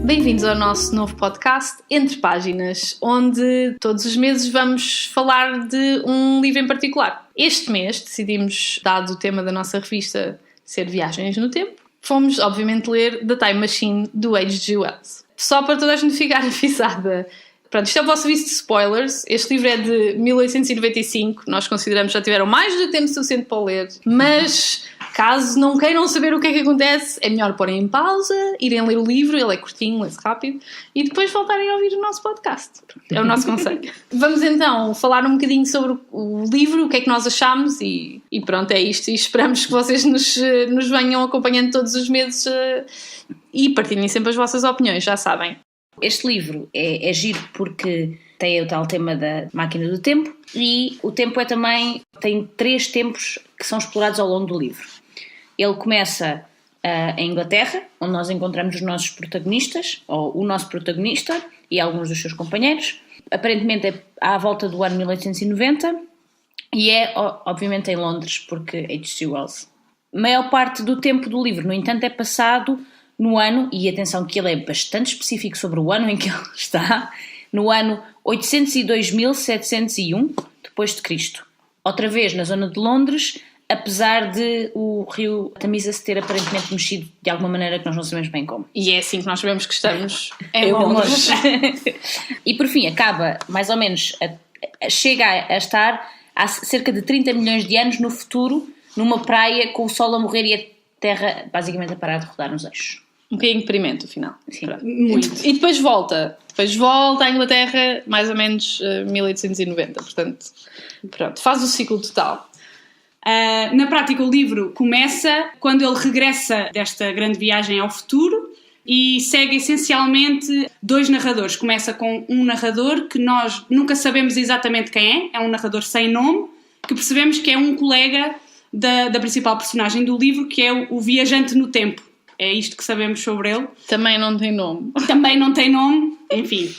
Bem-vindos ao nosso novo podcast Entre Páginas, onde todos os meses vamos falar de um livro em particular. Este mês decidimos, dado o tema da nossa revista ser Viagens no Tempo, fomos obviamente ler The Time Machine do H.G. Wells. Só para toda a gente ficar avisada. Pronto, isto é o vosso aviso de spoilers. Este livro é de 1895. Nós consideramos que já tiveram mais de tempo suficiente para o ler. Mas, caso não queiram saber o que é que acontece, é melhor porem em pausa, irem ler o livro, ele é curtinho, lê-se rápido, e depois voltarem a ouvir o nosso podcast. É o nosso conselho. Vamos então falar um bocadinho sobre o livro, o que é que nós achamos, e pronto, é isto. E esperamos que vocês nos venham acompanhando todos os meses e partilhem sempre as vossas opiniões, já sabem. Este livro é giro porque tem o tal tema da máquina do tempo e o tempo tem 3 tempos que são explorados ao longo do livro. Ele começa em Inglaterra, onde nós encontramos os nossos protagonistas, ou o nosso protagonista e alguns dos seus companheiros. Aparentemente é à volta do ano 1890 e é obviamente em Londres, porque H.G. Wells. A maior parte do tempo do livro, no entanto, é passado no ano, e atenção que ele é bastante específico sobre o ano em que ele está, no ano 802.701 depois de Cristo. Outra vez na zona de Londres, apesar de o rio Tamisa se ter aparentemente mexido de alguma maneira que nós não sabemos bem como. E é assim que nós sabemos que estamos em Londres. E por fim, acaba mais ou menos, chega a estar há cerca de 30 milhões de anos no futuro, numa praia com o sol a morrer e a terra basicamente a parar de rodar nos eixos. Um bocadinho deprimente, afinal. Sim, muito. E depois volta à Inglaterra, mais ou menos 1890, portanto, pronto, faz o ciclo total. Na prática, o livro começa quando ele regressa desta grande viagem ao futuro e segue essencialmente 2 narradores. Começa com um narrador que nós nunca sabemos exatamente quem é um narrador sem nome, que percebemos que é um colega da principal personagem do livro, que é o viajante no tempo. É isto que sabemos sobre ele. Também não tem nome. Enfim.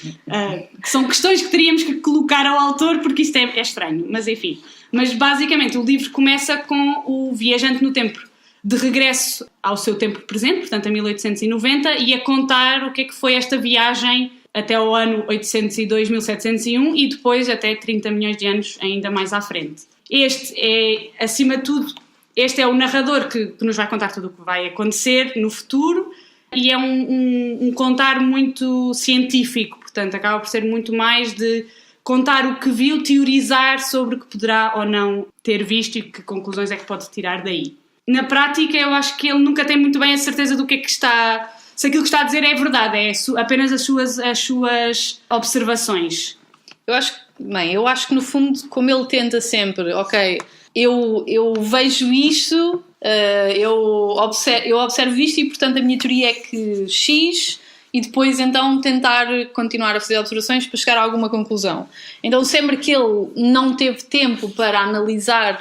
São questões que teríamos que colocar ao autor, porque isto é estranho, mas enfim. Mas basicamente o livro começa com o viajante no tempo de regresso ao seu tempo presente, portanto a 1890, e a contar o que é que foi esta viagem até ao ano 802.701 e depois até 30 milhões de anos ainda mais à frente. Este é, acima de tudo, este é o narrador que nos vai contar tudo o que vai acontecer no futuro e é um contar muito científico, portanto acaba por ser muito mais de contar o que viu, teorizar sobre o que poderá ou não ter visto e que conclusões é que pode tirar daí. Na prática eu acho que ele nunca tem muito bem a certeza do que é que está, se aquilo que está a dizer é verdade, é apenas as suas observações. Eu acho que no fundo, como ele tenta sempre, ok, eu vejo isto, eu observo isto e portanto a minha teoria é que X, e depois então tentar continuar a fazer observações para chegar a alguma conclusão. Então sempre que ele não teve tempo para analisar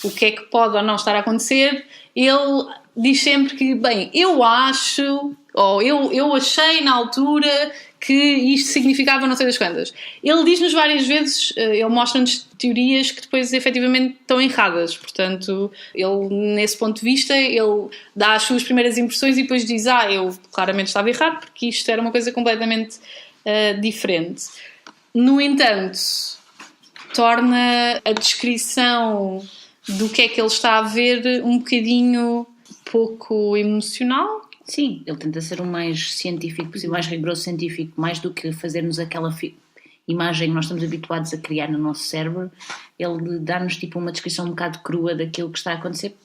o que é que pode ou não estar a acontecer, ele diz sempre que, bem, eu acho, ou eu achei na altura que isto significava não sei das quantas. Ele diz-nos várias vezes, ele mostra-nos teorias que depois efetivamente estão erradas, portanto, ele nesse ponto de vista, ele dá as suas primeiras impressões e depois diz, eu claramente estava errado porque isto era uma coisa completamente diferente. No entanto, torna a descrição do que é que ele está a ver um bocadinho pouco emocional. Sim, ele tenta ser o mais científico possível, o mais rigoroso científico, mais do que fazer-nos aquela imagem que nós estamos habituados a criar no nosso cérebro. Ele dá-nos tipo uma descrição um bocado crua daquilo que está a acontecer,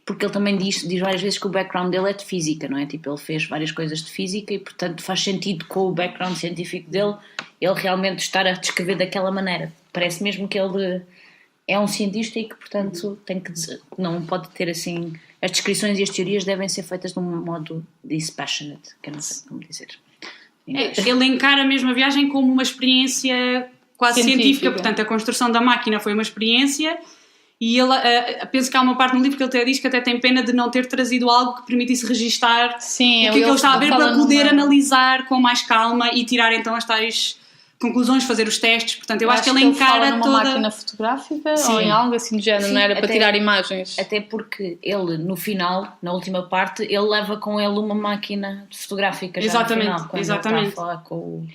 porque ele também diz várias vezes que o background dele é de física, não é? Tipo, ele fez várias coisas de física e portanto faz sentido com o background científico dele ele realmente estar a descrever daquela maneira. Parece mesmo que ele é um cientista e que portanto não pode ter assim... As descrições e as teorias devem ser feitas de um modo dispassionate, que eu não sei como dizer. Ele encara mesmo a viagem como uma experiência quase científica. Portanto a construção da máquina foi uma experiência e ele, penso que há uma parte no livro que ele até diz que até tem pena de não ter trazido algo que permitisse registar o que ele está a ver para poder analisar com mais calma e tirar então as tais conclusões, fazer os testes, portanto eu acho que ele fala encara numa toda... máquina fotográfica Sim. ou em algo assim do género, Sim, não era para até- tirar imagens? Até porque ele, no final, na última parte, ele leva com ele uma máquina fotográfica já Exatamente, no final, quando exatamente. ele está a falar com o...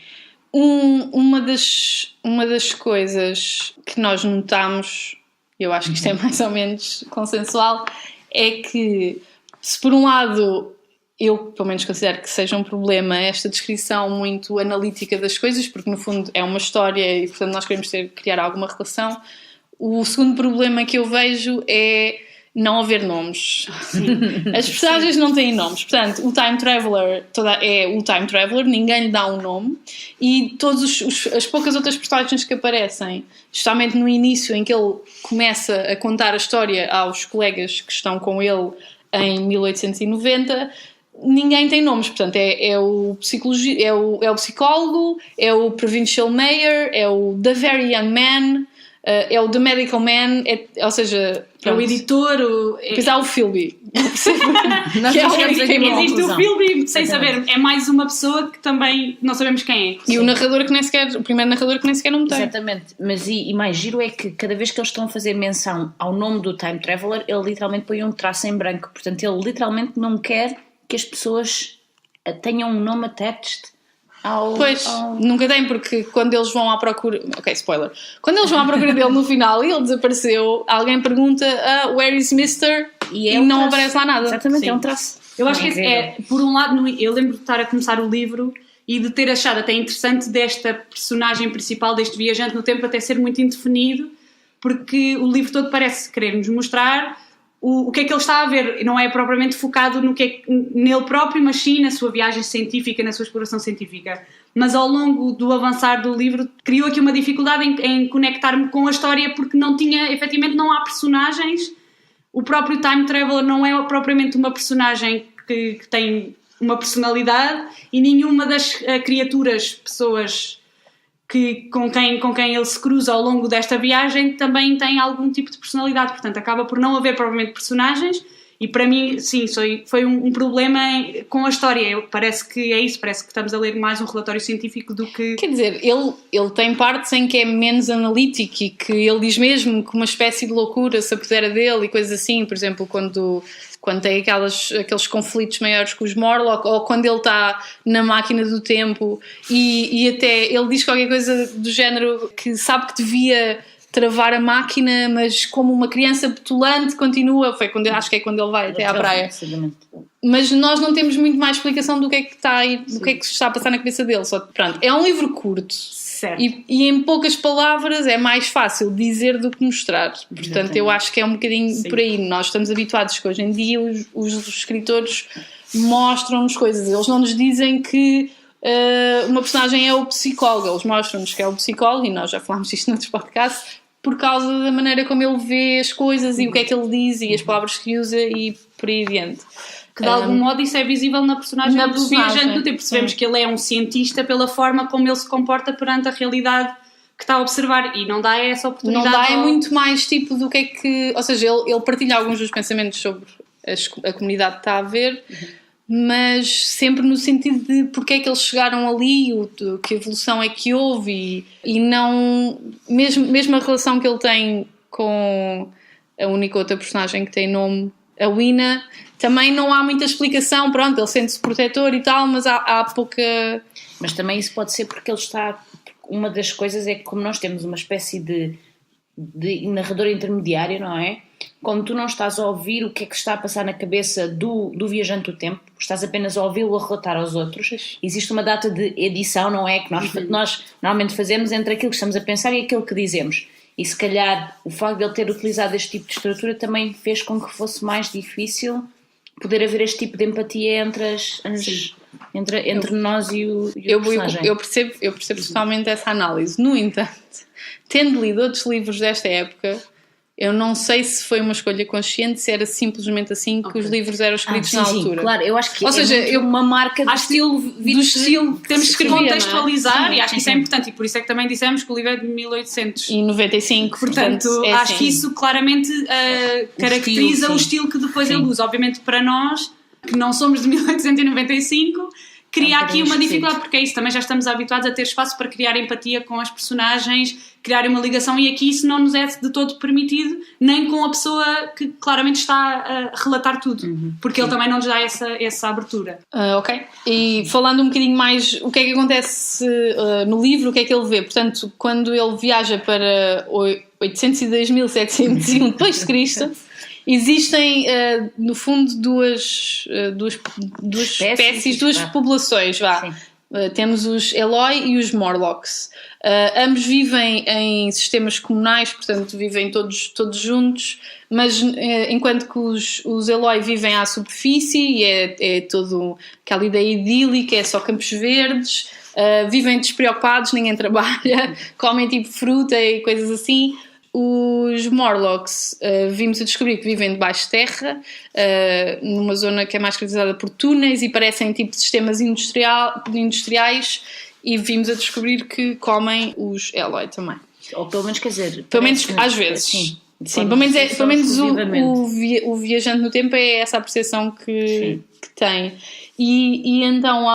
Uma das coisas que nós notamos, eu acho que isto é mais ou menos consensual, é que se por um lado eu pelo menos considero que seja um problema esta descrição muito analítica das coisas, porque no fundo é uma história e portanto nós queremos criar alguma relação, o segundo problema que eu vejo é não haver nomes. As personagens não têm nomes, portanto o Time Traveler é o Time Traveler, ninguém lhe dá um nome, e todas as poucas outras personagens que aparecem, justamente no início em que ele começa a contar a história aos colegas que estão com ele em 1890, ninguém tem nomes, portanto é o psicólogo, é o Provincial Mayor, é o The Very Young Man, é o The Medical Man, ou seja, É o editor, depois há o Philby. Nós Que é não chegamos aqui a uma existe o conclusão. Philby, sem Exatamente. saber, é mais uma pessoa que também não sabemos quem é. E o narrador que nem sequer, o primeiro narrador que nem sequer não tem. Exatamente, mas e mais giro é que cada vez que eles estão a fazer menção ao nome do Time Traveler, ele literalmente põe um traço em branco, portanto ele literalmente não quer que as pessoas tenham um nome attached ao... Pois, nunca tem, porque quando eles vão à procura... Ok, spoiler. Quando eles vão à procura dele no final e ele desapareceu, alguém pergunta where is Mr? E um não traço. aparece lá nada. Exatamente, Sim. é um traço. Eu acho que Incrível. por um lado, eu lembro de estar a começar o livro e de ter achado até interessante desta personagem principal, deste viajante no tempo, até ser muito indefinido, porque o livro todo parece querer-nos mostrar o que é que ele está a ver, não é propriamente focado no que é nele próprio, mas sim na sua viagem científica, na sua exploração científica. Mas ao longo do avançar do livro criou aqui uma dificuldade em conectar-me com a história, porque efetivamente não há personagens. O próprio Time Traveler não é propriamente uma personagem que tem uma personalidade, e nenhuma das criaturas, pessoas com quem ele se cruza ao longo desta viagem também tem algum tipo de personalidade, portanto acaba por não haver propriamente personagens, e para mim sim, foi um problema com a história. Parece que é isso, parece que estamos a ler mais um relatório científico do que... Quer dizer, ele tem partes em que é menos analítico e que ele diz mesmo que uma espécie de loucura se apodera dele e coisas assim, por exemplo, quando tem aqueles conflitos maiores com os Morlock, ou quando ele está na máquina do tempo e até ele diz qualquer coisa do género que sabe que devia travar a máquina, mas como uma criança petulante continua, acho que é quando ele vai até à praia. Mas nós não temos muito mais explicação do que é que está aí, do que é que se está a passar na cabeça dele. Só que, pronto, é um livro curto. Certo. E em poucas palavras é mais fácil dizer do que mostrar. Portanto, Exatamente. eu acho que é um bocadinho Sim. por aí. Nós estamos habituados que hoje em dia os escritores mostram-nos coisas. Eles não nos dizem que uma personagem é o psicólogo. Eles mostram-nos que é o psicólogo, e nós já falámos disto noutros podcasts, por causa da maneira como ele vê as coisas e o que é que ele diz e as palavras que usa e por aí adiante. Que de algum modo isso é visível na personagem Na do personagem, viajante do tempo. Percebemos sim. que ele é um cientista pela forma como ele se comporta perante a realidade que está a observar, e não dá essa Não oportunidade. dá, é muito mais tipo do que é que... Ou seja, ele partilha alguns dos pensamentos sobre a comunidade que está a ver, mas sempre no sentido de porque é que eles chegaram ali, que evolução é que houve, e não... Mesmo a relação que ele tem com a única outra personagem que tem nome, a Wina, também não há muita explicação. Pronto, ele sente-se protetor e tal, mas há pouca... Mas também isso pode ser porque ele está... Uma das coisas é que, como nós temos uma espécie de narrador intermediário, não é? Como tu não estás a ouvir o que é que está a passar na cabeça do viajante do tempo, estás apenas a ouvi-lo a relatar aos outros, existe uma data de edição, não é? Que nós normalmente fazemos entre aquilo que estamos a pensar e aquilo que dizemos. E se calhar o facto de ele ter utilizado este tipo de estrutura também fez com que fosse mais difícil poder haver este tipo de empatia entre nós e o personagem. Eu percebo totalmente essa análise. No entanto, tendo lido outros livros desta época, eu não sei se foi uma escolha consciente, se era simplesmente assim que os livros eram escritos na altura. Claro, eu acho que Ou seja, uma marca do estilo que Temos que escrevia, contextualizar, não é? e acho que isso é importante, e por isso é que também dissemos que o livro é de 1800. E 95, Portanto, é acho assim. que isso claramente caracteriza estilo, o sim. estilo que depois Sim. ele usa. Obviamente para nós, que não somos de 1895, cria aqui uma esquisito. dificuldade, porque é isso, também já estamos habituados a ter espaço para criar empatia com as personagens, criar uma ligação, e aqui isso não nos é de todo permitido, nem com a pessoa que claramente está a relatar tudo, porque ele também não nos dá essa abertura. Ok. E falando um bocadinho mais, o que é que acontece no livro, o que é que ele vê? Portanto, quando ele viaja para 802.701 depois de Cristo, existem, no fundo, duas espécies, duas populações, vá. Temos os Eloi e os Morlocks. Ambos vivem em sistemas comunais, portanto vivem todos juntos, mas enquanto que os Eloi vivem à superfície e é todo aquela ideia idílica, é só campos verdes, vivem despreocupados, ninguém trabalha, comem tipo fruta e coisas assim. Os Morlocks vimos a descobrir que vivem debaixo de terra, numa zona que é mais caracterizada por túneis e parecem tipo sistemas industriais, e vimos a descobrir que comem os Eloi também. Ou pelo menos, quer dizer... Pelo menos às vezes. Sim, pelo menos o viajante no tempo é essa a percepção que tem. E então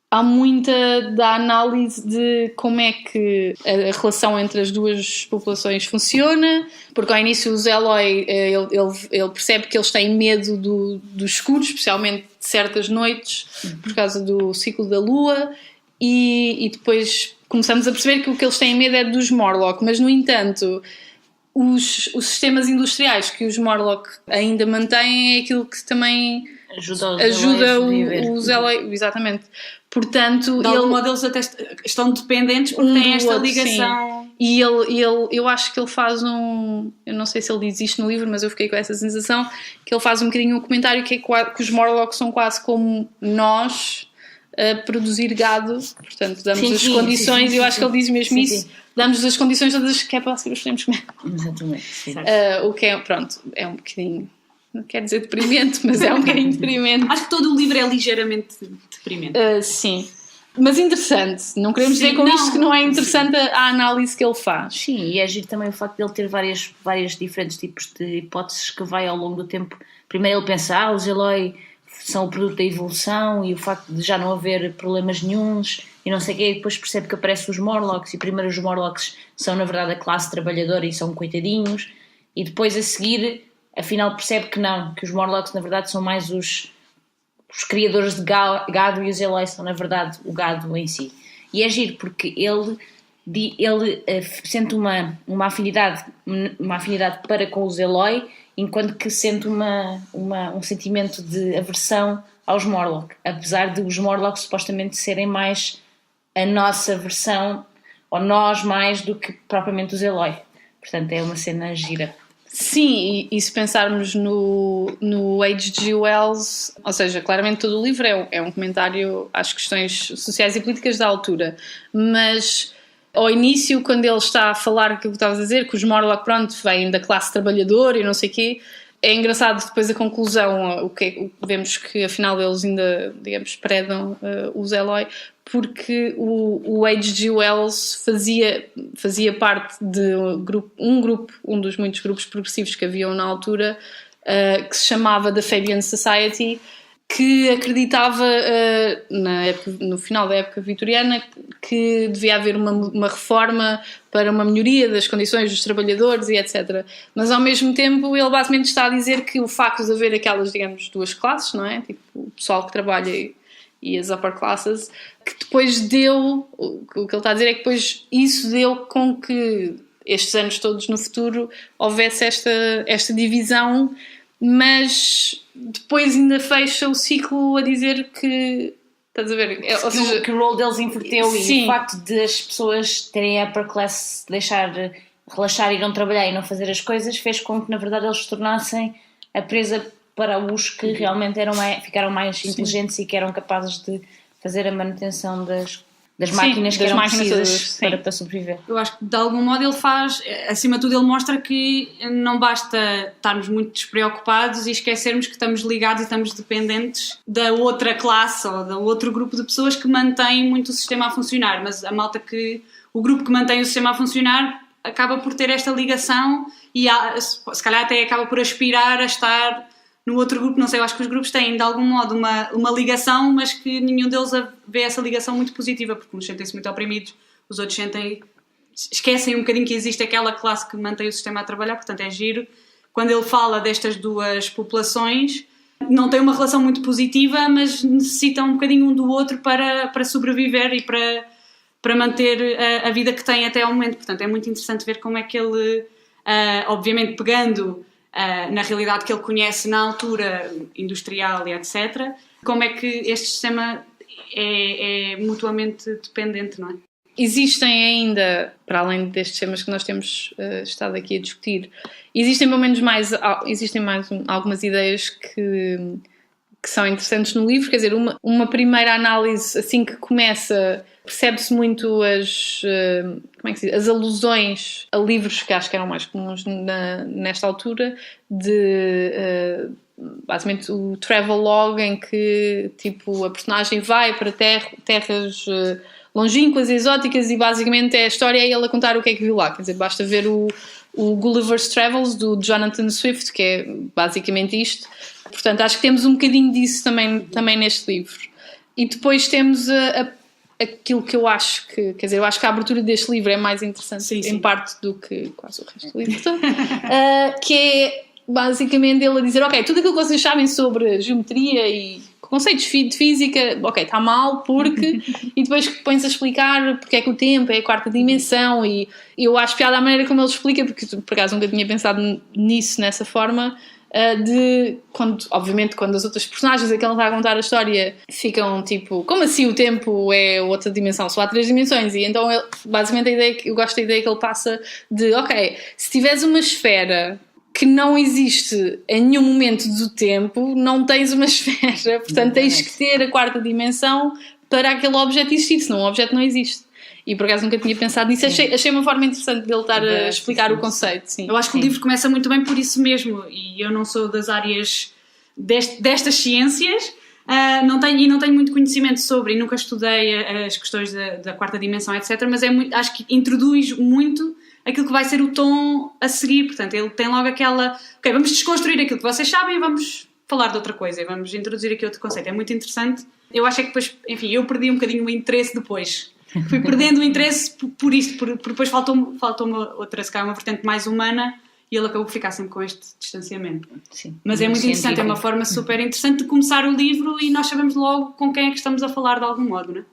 há muita da análise de como é que a relação entre as duas populações funciona, porque ao início os Eloi, ele percebe que eles têm medo do escuro, especialmente de certas noites, por causa do ciclo da lua, e depois começamos a perceber que o que eles têm medo é dos Morlock, mas no entanto os sistemas industriais que os Morlock ainda mantêm é aquilo que também ajuda os Eloi, exatamente. Portanto, de algum modo eles até estão dependentes porque têm esta ligação. Sim. E eu acho que ele faz eu não sei se ele diz isto no livro, mas eu fiquei com essa sensação, que ele faz um bocadinho um comentário que os Morlocks são quase como nós a produzir gado, portanto damos as condições, e eu acho que ele diz mesmo isso, damos as condições todas que é para os podemos comer. Exatamente. O que é, pronto, é um bocadinho, não quero dizer deprimente, mas é um bocadinho deprimente. Acho que todo o livro é ligeiramente deprimente. Sim, mas interessante. Não queremos dizer com isto que não é interessante a análise que ele faz. Sim, e é giro também o facto de ele ter várias diferentes tipos de hipóteses que vai ao longo do tempo. Primeiro ele pensa, os Eloi são o produto da evolução e o facto de já não haver problemas nenhuns e não sei o quê, e depois percebe que aparecem os Morlocks, e primeiro os Morlocks são na verdade a classe trabalhadora e são coitadinhos, e depois a seguir afinal percebe que não, que os Morlocks na verdade são mais os criadores de gado, e os Eloi são na verdade o gado em si. E é giro porque ele sente uma afinidade para com os Eloi, enquanto que sente um sentimento de aversão aos Morlock, apesar de os Morlock supostamente serem mais a nossa versão, ou nós mais do que propriamente os Eloi. Portanto é uma cena gira. Sim, e se pensarmos no H.G. Wells, ou seja, claramente todo o livro é um comentário às questões sociais e políticas da altura, mas ao início, quando ele está a falar aquilo que estavas a dizer, que os Morlock, pronto, vêm da classe trabalhadora e não sei o quê, é engraçado depois a conclusão, vemos que afinal eles ainda, digamos, predam os Eloi, porque o H.G. Wells fazia parte de um dos muitos grupos progressivos que haviam na altura, que se chamava The Fabian Society, que acreditava, no final da época vitoriana, que devia haver uma reforma para uma melhoria das condições dos trabalhadores e etc. Mas ao mesmo tempo ele basicamente está a dizer que o facto de haver aquelas, digamos, duas classes, não é? Tipo, o pessoal que trabalha e as upper classes, que depois deu, o que ele está a dizer é que depois isso deu com que estes anos todos no futuro houvesse esta divisão, mas depois ainda fecha o ciclo a dizer que, estás a ver? Ou seja, que o rol deles inverteu, sim. E o facto de as pessoas terem a upper class deixar relaxar e não trabalhar e não fazer as coisas fez com que na verdade eles se tornassem a presa para os que realmente ficaram mais inteligentes e que eram capazes de fazer a manutenção das máquinas que eram precisas para sobreviver. Eu acho que de algum modo ele faz, acima de tudo ele mostra que não basta estarmos muito despreocupados e esquecermos que estamos ligados e estamos dependentes da outra classe ou do outro grupo de pessoas que mantém muito o sistema a funcionar, mas o grupo que mantém o sistema a funcionar acaba por ter esta ligação e se calhar até acaba por aspirar a estar no outro grupo, não sei, eu acho que os grupos têm de algum modo uma ligação, mas que nenhum deles vê essa ligação muito positiva, porque uns sentem-se muito oprimidos, os outros esquecem um bocadinho que existe aquela classe que mantém o sistema a trabalhar, portanto é giro. Quando ele fala destas duas populações, não têm uma relação muito positiva, mas necessitam um bocadinho um do outro para sobreviver e para manter a vida que têm até ao momento. Portanto, é muito interessante ver como é que ele, obviamente pegando na realidade que ele conhece na altura industrial e etc., como é que este sistema é mutuamente dependente, não é? Existem ainda, para além destes temas que nós temos estado aqui a discutir, existem pelo menos mais algumas ideias que são interessantes no livro. Quer dizer, uma primeira análise, assim que começa, percebe-se muito as alusões a livros que acho que eram mais comuns nesta altura, de basicamente o travelogue, em que tipo, a personagem vai para terras longínquas e exóticas, e basicamente a história é ele a contar o que é que viu lá. Quer dizer, basta ver o Gulliver's Travels do Jonathan Swift, que é basicamente isto. Portanto, acho que temos um bocadinho disso também neste livro. E depois temos aquilo que eu acho que... Quer dizer, eu acho que a abertura deste livro é mais interessante, sim. Em parte, do que quase o resto do livro todo. Que é basicamente ele a dizer, ok, tudo aquilo que vocês sabem sobre geometria e conceitos de física, ok, está mal, porque... E depois põe-se a explicar porque é que o tempo é a quarta dimensão, e eu acho piada a maneira como ele explica, porque por acaso nunca tinha pensado nisso, nessa forma, obviamente quando as outras personagens a que ele está a contar a história ficam tipo, como assim o tempo é outra dimensão, só há 3 dimensões, e então ele, basicamente eu gosto da ideia que ele passa de, ok, se tiveres uma esfera que não existe em nenhum momento do tempo, não tens uma esfera, portanto tens que ter a quarta dimensão para aquele objeto existir, senão o objeto não existe. E por acaso nunca tinha pensado nisso, achei uma forma interessante dele estar a explicar o conceito. Sim. Eu acho que o livro começa muito bem por isso mesmo, e eu não sou das áreas destas ciências, não tenho muito conhecimento sobre, e nunca estudei as questões da quarta dimensão, etc., mas acho que introduz muito aquilo que vai ser o tom a seguir. Portanto, ele tem logo aquela... Ok, vamos desconstruir aquilo que vocês sabem e vamos falar de outra coisa, e vamos introduzir aqui outro conceito. É muito interessante. Eu acho que depois, enfim, eu perdi um bocadinho o interesse depois. Fui perdendo o interesse por isto, porque depois faltou-me outra, se calhar uma vertente mais humana, e ele acabou por ficar sempre com este distanciamento. Sim. Mas é muito interessante, é uma forma super interessante de começar o livro, e nós sabemos logo com quem é que estamos a falar de algum modo, não é?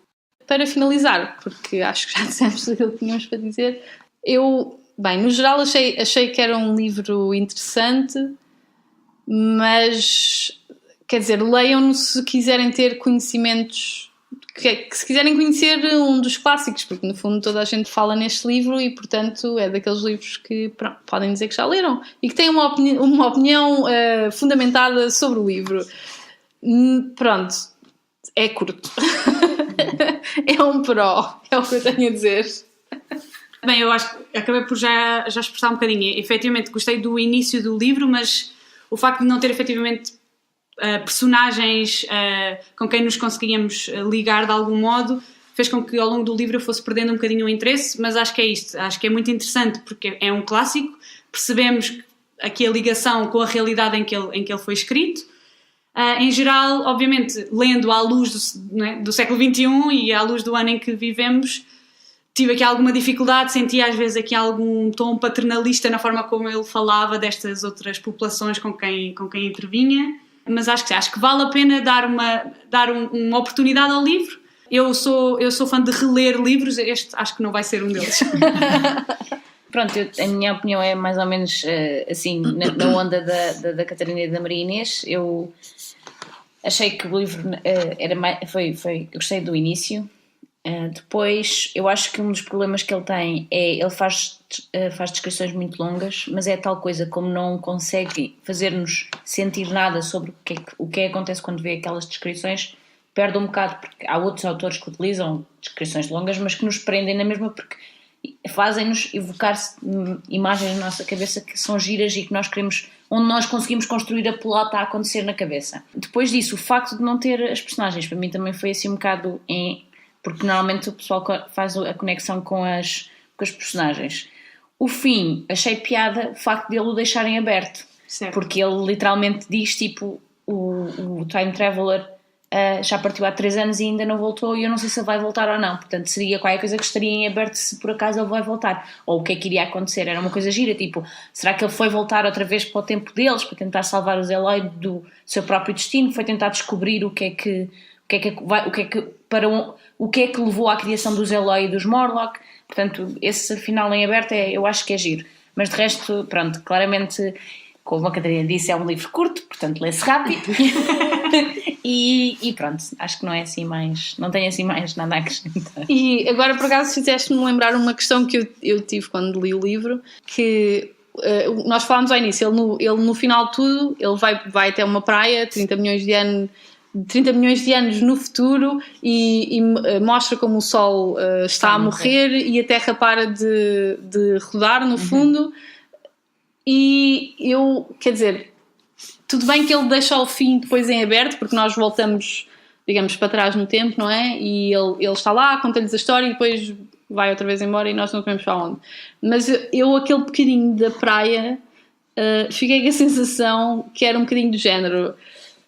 Para finalizar, porque acho que já dissemos aquilo que tínhamos para dizer, no geral achei que era um livro interessante, mas, quer dizer, leiam-no se quiserem ter conhecimentos, que se quiserem conhecer um dos clássicos, porque no fundo toda a gente fala neste livro e, portanto, é daqueles livros que podem dizer que já leram e que têm uma opinião fundamentada sobre o livro. Pronto, é curto. É um pró, é o que eu tenho a dizer. Bem, eu acho que acabei por já expressar um bocadinho. Efetivamente, gostei do início do livro, mas o facto de não ter efetivamente personagens com quem nos conseguíamos ligar de algum modo fez com que ao longo do livro eu fosse perdendo um bocadinho o interesse, mas acho que é isto. Acho que é muito interessante porque é um clássico, percebemos aqui a ligação com a realidade em que ele foi escrito. Em geral, obviamente, lendo à luz do século XXI e à luz do ano em que vivemos, tive aqui alguma dificuldade, senti às vezes aqui algum tom paternalista na forma como ele falava destas outras populações com quem intervinha, mas acho que vale a pena dar uma oportunidade ao livro. Eu sou fã de reler livros, este acho que não vai ser um deles. Pronto, a minha opinião é mais ou menos assim, na onda da Catarina e da Maria Inês. Eu achei que o livro eu gostei do início. Depois, eu acho que um dos problemas que ele tem é ele faz descrições muito longas, mas é tal coisa como não consegue fazer-nos sentir nada sobre o que acontece quando vê aquelas descrições, perde um bocado, porque há outros autores que utilizam descrições longas, mas que nos prendem na mesma, porque fazem-nos evocar imagens na nossa cabeça que são giras e que nós queremos, onde nós conseguimos construir a pelota a acontecer na cabeça. Depois disso, o facto de não ter as personagens, para mim também foi assim um bocado porque normalmente o pessoal faz a conexão com as personagens. O fim, achei piada o facto de ele o deixarem aberto. Certo. Porque ele literalmente diz, tipo, o Time Traveler já partiu há 3 anos e ainda não voltou, e eu não sei se ele vai voltar ou não. Portanto, seria qualquer coisa que estaria em aberto se por acaso ele vai voltar. Ou o que é que iria acontecer. Era uma coisa gira, tipo, será que ele foi voltar outra vez para o tempo deles, para tentar salvar os Eloi do seu próprio destino? Foi tentar descobrir o que é que levou à criação dos Eloi e dos Morlock? Portanto, esse final em aberto eu acho que é giro. Mas de resto, pronto, claramente, como a Catarina disse, é um livro curto, portanto lê-se rápido. e pronto, acho que não tem assim mais nada a acrescentar. E agora, por acaso, fizeste-me lembrar uma questão que eu tive quando li o livro, que nós falámos ao início, ele no final de tudo, ele vai até uma praia, 30 milhões de anos no futuro, e mostra como o Sol está a morrer e a Terra para de rodar no fundo. E quer dizer, tudo bem que ele deixa o fim depois em aberto, porque nós voltamos, digamos, para trás no tempo, não é? E ele está lá, conta-lhes a história e depois vai outra vez embora e nós não sabemos para onde. Mas aquele bocadinho da praia, fiquei com a sensação que era um bocadinho do género: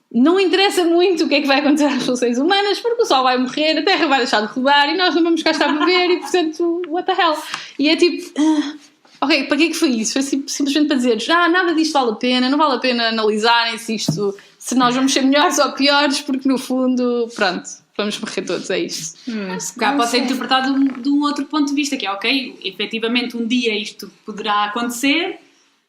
não interessa muito o que é que vai acontecer às relações humanas, porque o Sol vai morrer, a Terra vai deixar de rodar e nós não vamos cá estar a viver e, portanto, what the hell? E é tipo, ok, para que é que foi isso? Foi simplesmente para dizer, nada disto vale a pena, não vale a pena analisarem se nós vamos ser melhores ou piores, porque no fundo, pronto, vamos morrer todos, é isto. Cá pode ser interpretado de um outro ponto de vista, que é, ok, efetivamente um dia isto poderá acontecer,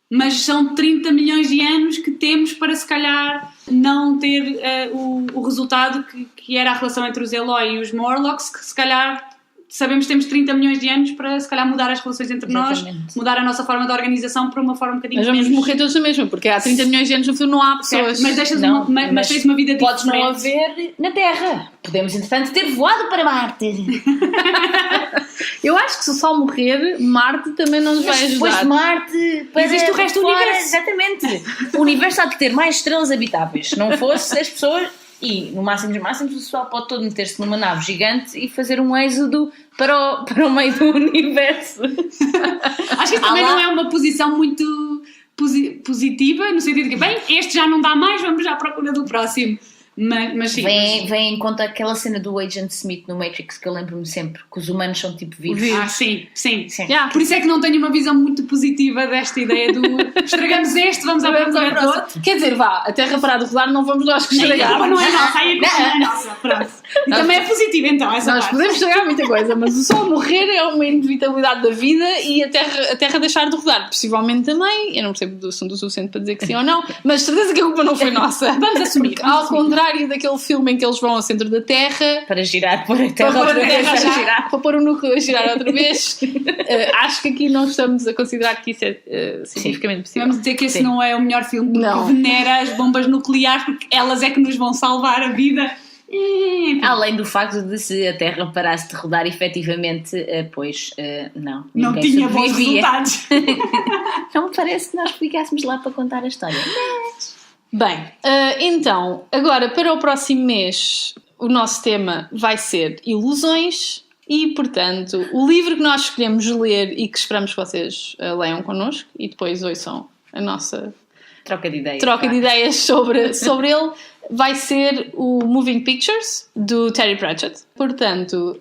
mas são 30 milhões de anos que temos para, se calhar, não ter o resultado que era a relação entre os Eloi e os Morlocks, que se calhar sabemos que temos 30 milhões de anos para, se calhar, mudar as relações entre nós, mudar a nossa forma de organização para uma forma um bocadinho menos... Mas vamos morrer todos na mesma, porque há 30 milhões de anos no futuro não há pessoas. Certo, mas tens uma vida diferente. Podes não haver na Terra. Podemos, entretanto, ter voado para Marte. Eu acho que se o Sol morrer, Marte também não nos vai ajudar. Depois de Marte, existe o resto do universo. Exatamente. O universo há de ter mais estrelas habitáveis. Se não fosse, as pessoas... E, no máximo dos máximos, o pessoal pode todo meter-se numa nave gigante e fazer um êxodo para o meio do universo. Acho que isso também não é uma posição muito positiva, no sentido de que, bem, este já não dá mais, vamos já à procura do próximo. Mas sim. Vem em conta aquela cena do Agent Smith no Matrix, que eu lembro-me sempre, que os humanos são tipo vivos. Sim. Yeah. Por isso é que não tenho uma visão muito positiva desta ideia do estragamos este, vamos à procura do outro. Quer dizer, a Terra parar de rodar, não vamos nós que estragar. Não é nossa, aí a culpa não é nossa. Pronto. E também é positivo, então, essa nós parte. Podemos estragar muita coisa, mas o Sol morrer é uma inevitabilidade da vida, e a Terra deixar de rodar, possivelmente também. Eu não percebo do assunto o suficiente para dizer que sim ou não, mas certeza que a culpa não foi nossa. Vamos assumir. Ao contrário daquele filme em que eles vão ao centro da Terra para girar por a Terra outra vez, para pôr o núcleo a girar outra vez. Acho que aqui não estamos a considerar que isso é cientificamente possível. Vamos dizer que esse não é o melhor filme, porque não venera as bombas nucleares, porque elas é que nos vão salvar a vida. Além do facto de, se a Terra parasse de rodar efetivamente, não tinha bons resultados. Não me parece que nós ficássemos lá para contar a história. Bem, então, agora para o próximo mês o nosso tema vai ser ilusões e, portanto, o livro que nós escolhemos ler e que esperamos que vocês leiam connosco e depois ouçam a nossa troca de ideias sobre ele, vai ser o Moving Pictures, do Terry Pratchett. Portanto,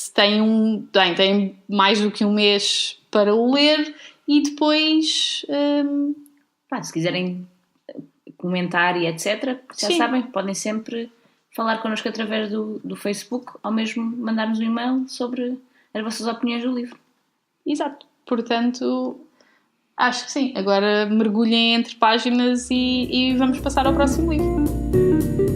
tem mais do que um mês para o ler e depois... se quiserem comentar e etc, já sabem, podem sempre falar connosco através do Facebook, ou mesmo mandar-nos um e-mail sobre as vossas opiniões do livro. Exato. Portanto, acho que sim. Agora mergulhem entre páginas e vamos passar ao próximo livro.